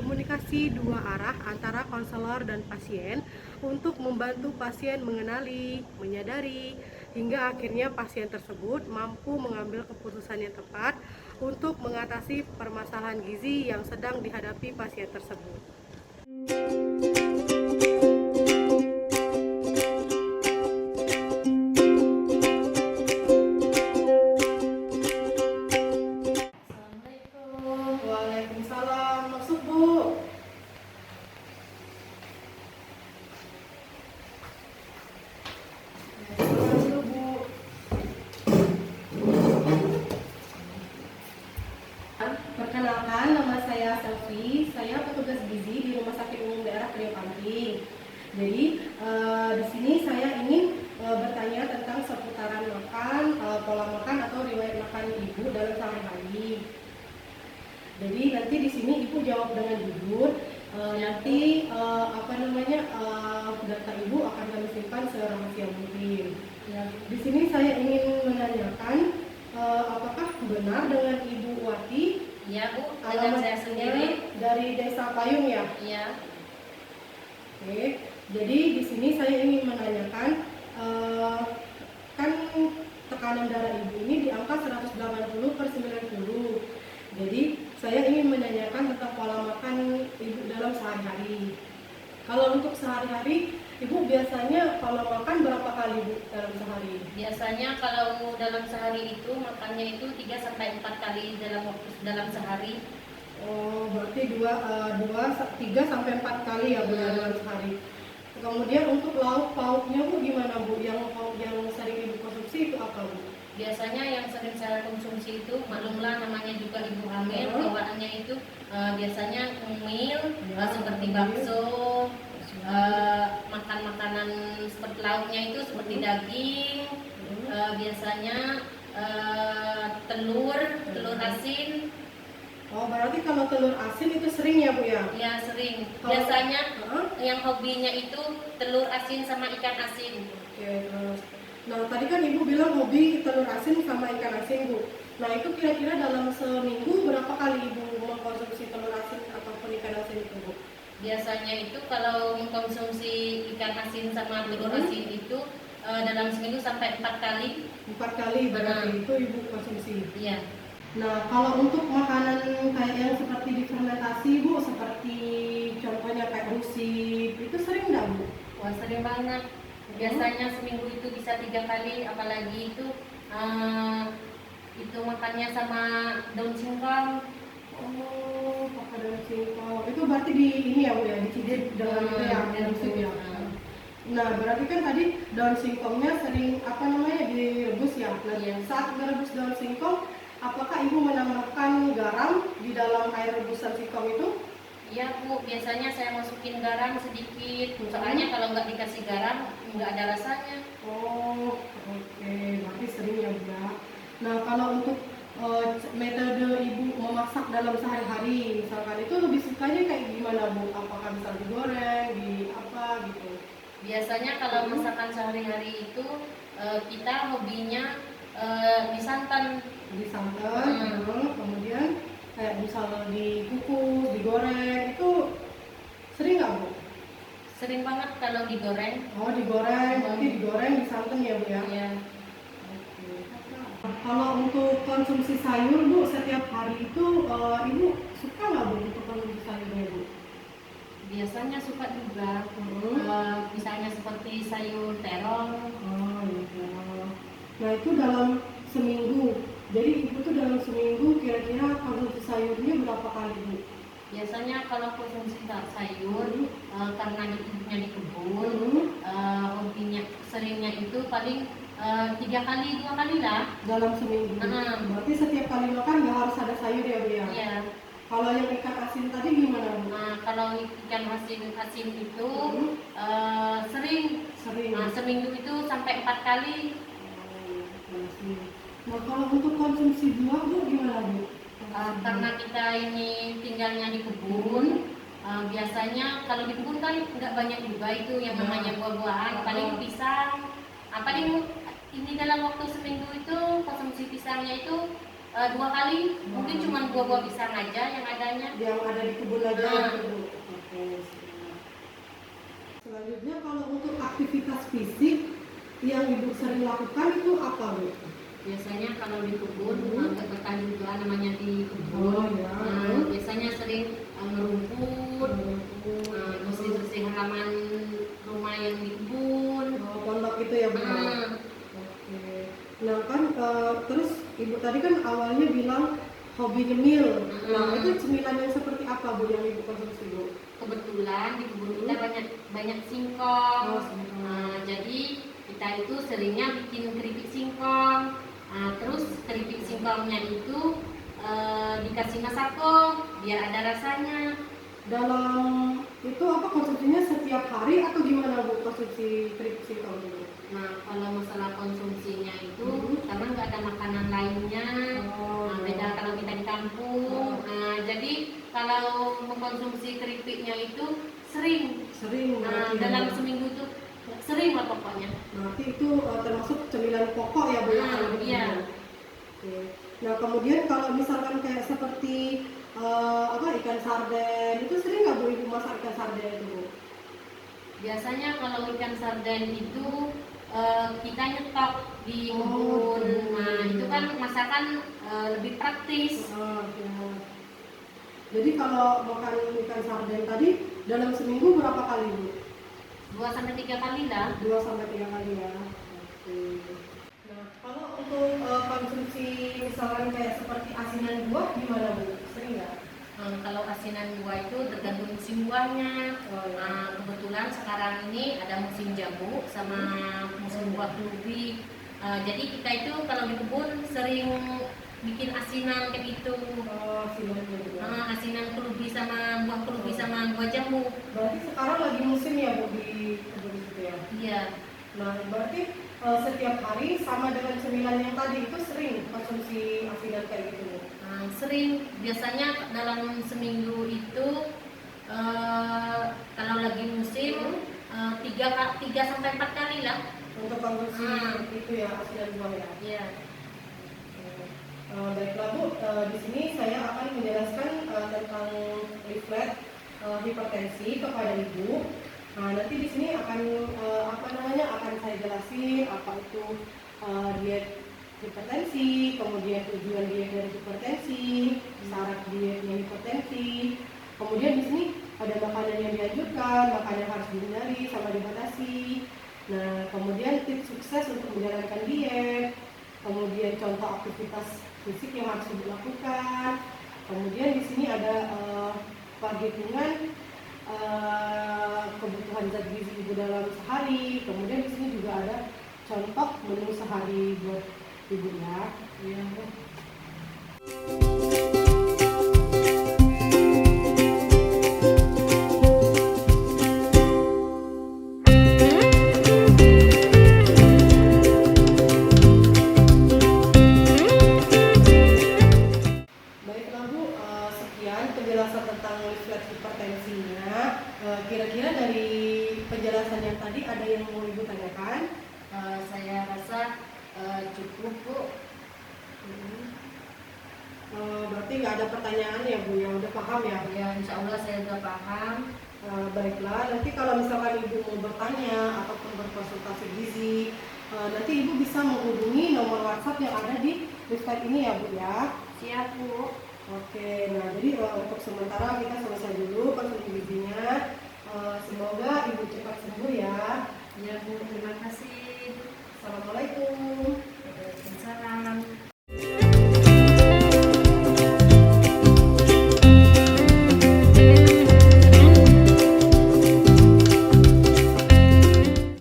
komunikasi dua arah antara konselor dan pasien untuk membantu pasien mengenali, menyadari, hingga akhirnya pasien tersebut mampu mengambil keputusan yang tepat untuk mengatasi permasalahan gizi yang sedang dihadapi pasien tersebut. Assalamualaikum. Waalaikumsalam, masuk Bu. Dulu, Bu. Perkenalkan, nama saya Selvi. Saya petugas gizi di Rumah Sakit Umum Daerah Priok Kamping. Jadi di sini saya ingin bertanya tentang seputaran makan, pola makan atau riwayat makan ibu dalam sehari-hari. Jadi nanti di sini ibu jawab dengan jujur. Nanti data ibu akan kami simpan serahasia mungkin. Ya, Di sini saya ingin menanyakan apakah benar dengan Ibu Wati ya Bu, dengan saya sendiri. dari Desa Payung ya? Iya, Oke. Jadi di sini saya ingin menanyakan kan tekanan darah ibu ini di angka 180/90. Jadi saya ingin menanyakan tentang pola makan ibu dalam sehari-hari. Kalau untuk sehari-hari, ibu biasanya pola makan berapa kali bu dalam sehari? biasanya kalau dalam sehari itu makannya itu 3 sampai 4 kali dalam sehari. Oh, berarti 3 sampai 4 kali ya bu ya dalam sehari. Kemudian untuk lauk pauknya bu gimana bu? Yang sering ibu konsumsi itu apa bu? Biasanya yang sering saya konsumsi itu, maklumlah namanya juga ibu hamil, bawaannya itu biasanya umil, seperti bakso, makan makanan seperti lauknya itu seperti daging, biasanya telur asin. Oh, berarti kalau telur asin itu sering ya bu ya? Ya sering. Kalau- Biasanya Hah? yang hobinya itu telur asin sama ikan asin. Oke, terus. Nah, tadi kan ibu bilang hobi telur asin sama ikan asin bu. Nah, itu kira-kira dalam seminggu berapa kali ibu mengkonsumsi telur asin ataupun ikan asin itu bu? Biasanya itu kalau mengkonsumsi ikan asin sama telur asin itu dalam seminggu sampai 4 kali. 4 kali berarti itu ibu konsumsi. Iya. Nah, kalau untuk makanan kayak yang seperti difermentasi bu, seperti contohnya kayak rusip, itu sering nggak bu? Wah, sering banget. Biasanya seminggu itu bisa 3 kali, apalagi itu makannya sama daun singkong. Oh, pakai daun singkong. Itu berarti di ini ya bu ya, dicidit dengan itu ya, rusip ya. Nah, berarti kan tadi daun singkongnya sering direbus ya. Nah, Iya. saat merebus daun singkong, apakah ibu menambahkan garam di dalam air rebusan singkong itu? Iya Bu, biasanya saya masukin garam sedikit. Soalnya kalau nggak dikasih garam, nggak ada rasanya. Oh, oke, berarti sering ya bu ya. Nah, kalau untuk metode ibu memasak dalam sehari-hari, misalkan itu lebih sukanya kayak gimana bu? Apakah misal digoreng, di apa gitu? Biasanya kalau masakan sehari-hari itu kita hobinya di santan. Di santan, kemudian kayak misalnya dikukus, digoreng, itu sering nggak bu? Sering banget kalau digoreng. Oh, digoreng, berarti digoreng di santan ya bu ya? Ya, Kalau untuk konsumsi sayur bu, setiap hari itu ibu suka nggak bu untuk konsumsi sayurnya bu? biasanya suka juga. Misalnya seperti sayur terong. Oh iya. Nah itu dalam seminggu. Jadi ibu tuh dalam seminggu kira-kira konsumsi sayurnya berapa kali bu? Biasanya kalau konsumsi sayur karena hidupnya di kebun, hobinya seringnya itu paling 3 kali 2 kali lah. Dalam seminggu. Berarti setiap kali makan nggak harus ada sayur ya bu ya? Iya. Kalau yang ikan asin tadi gimana bu? Nah, kalau ikan asin itu sering. Sering. Nah, seminggu itu sampai 4 kali. Nah kalau untuk konsumsi buah bu gimana bu? Karena kita ini tinggalnya di kebun, biasanya kalau di kebun kan nggak banyak juga itu yang namanya buah-buahan, paling pisang. Paling ini dalam waktu seminggu itu konsumsi pisangnya itu 2 kali, mungkin cuma buah-buah pisang aja yang adanya. Yang ada di kebun aja Nah. gitu, Bu. Oke, siap. Selanjutnya kalau untuk aktivitas fisik yang Ibu sering lakukan itu apa, Bu? Biasanya kalau di kebun, betah juga namanya di kebun. Oh, ya. Biasanya sering ngerumput, bersih-bersih halaman rumah yang di kebun. Pondok itu ya, Bu. Nah, Oke. Nah kan terus Ibu tadi kan awalnya bilang hobi nyemil. Nah itu cemilan yang seperti apa, Bu, yang Ibu konsumsi, Bu? kebetulan di kebun kita banyak singkong. Oh, singkong. Jadi kita itu seringnya bikin keripik singkong. Terus keripik singkongnya itu dikasih masako biar ada rasanya. Dalam itu apa konsumsinya setiap hari atau gimana, Bu, konsumsi keripik singkong itu? Nah, kalau masalah konsumsinya itu karena nggak ada makanan lainnya. Beda kalau kita di kampung. Jadi kalau mengkonsumsi keripiknya itu sering. Berarti ya, Dalam Bu? seminggu itu sering lah pokoknya. Berarti itu termasuk cemilan pokok ya, Bu, ya, kalau di Iya. kebun? Oke. Nah kemudian kalau misalkan kayak seperti ikan sarden itu sering nggak, Bu, Ibu masak ikan sarden itu, Bu? Biasanya kalau ikan sarden itu kita nyetok di Oh, kebun. gitu. Nah, itu kan masakan lebih praktis. Ya. Jadi kalau makan ikan sarden tadi dalam seminggu berapa kali, Bu? 2 sampai 3 kali lah. 2 sampai 3 kali ya. Oke. Nah, kalau untuk konsumsi misalkan kayak seperti asinan buah gimana, Bu? Sering nggak? Kalau asinan buah itu tergantung musim buahnya. Oh, ya. Kebetulan sekarang ini ada musim jambu sama musim buah kelubi. Jadi kita itu kalau di kebun sering bikin asinan kayak gitu. Asinan juga. Asinan kelubi sama buah kelubi sama buah jambu. Berarti sekarang lagi musim ya, Bu, di kebun itu ya? Iya. Nah, berarti setiap hari sama dengan cemilan yang tadi itu sering konsumsi asinan kayak gitu, Bu? Sering. Biasanya dalam seminggu itu kalau lagi musim 3 sampai 4 kali lah. Untuk konsumsi itu ya, asinan buah ya? Iya. Baiklah, Bu, di sini saya akan menjelaskan tentang leaflet hipertensi kepada Ibu. Nah, nanti di sini akan akan saya jelasin apa itu diet hipertensi, kemudian tujuan diet dari hipertensi, syarat dietnya hipertensi. Kemudian di sini ada makanan yang dianjurkan, makanan yang harus dihindari sama dibatasi. Nah, kemudian tips sukses untuk menjalankan diet, kemudian contoh aktivitas fisik yang harus dilakukan. Kemudian di sini ada perhitungan kebutuhan zat gizi Ibu dalam sehari. Kemudian di sini juga ada contoh menu sehari buat Ibu ya. Iya, Bu. Baiklah, Bu, sekian penjelasan tentang leaflet hipertensinya. Kira-kira dari penjelasan yang tadi ada yang mau Ibu tanyakan? Saya rasa cukup, Bu. Berarti nggak ada pertanyaan ya, Bu, yang udah paham ya? Ya, insya Allah saya sudah paham. Baiklah, nanti kalau misalkan Ibu mau bertanya ataupun berkonsultasi gizi, nanti Ibu bisa menghubungi nomor WhatsApp yang ada di leaflet ini ya, Bu ya. Siap, Bu. Oke, nah jadi untuk sementara kita selesai dulu konsumsi gizinya. Semoga Ibu cepat sembuh ya. Ya, Bu, terima kasih.